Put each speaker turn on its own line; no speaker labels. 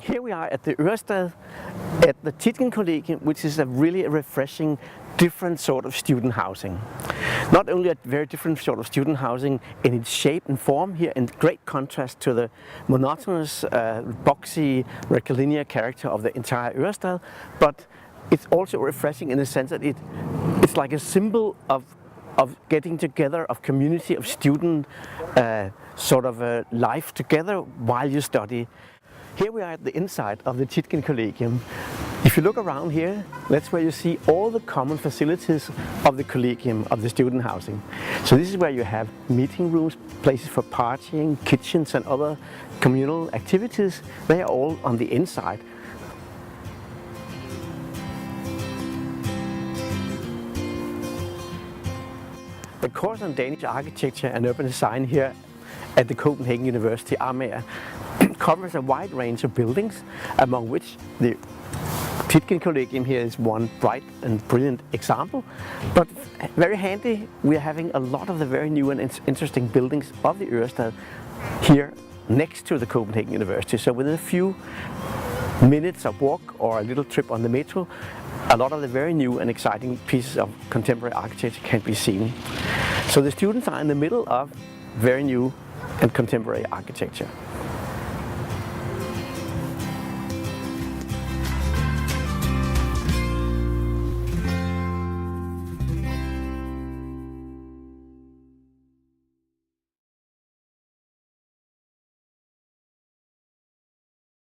Here we are at the Ørestad, at the Tietgen Collegium, which is a really refreshing, different sort of student housing. Not only a very different sort of student housing in its shape and form here, in great contrast to the monotonous, boxy, rectilinear character of the entire Ørestad, but it's also refreshing in the sense that it's like a symbol of getting together, of community, of student life together while you study. Here we are at the inside of the Tietgen Collegium. If you look around here, that's where you see all the common facilities of the Collegium, of the student housing. So this is where you have meeting rooms, places for partying, kitchens and other communal activities. They are all on the inside. The course on Danish architecture and urban design here at the Copenhagen University, Amager, covers a wide range of buildings, among which the Tietgen Collegium here is one bright and brilliant example. But very handy, we are having a lot of the very new and interesting buildings of the Ørestad here next to the Copenhagen University. So within a few minutes of walk or a little trip on the metro, a lot of the very new and exciting pieces of contemporary architecture can be seen. So the students are in the middle of very new and contemporary architecture.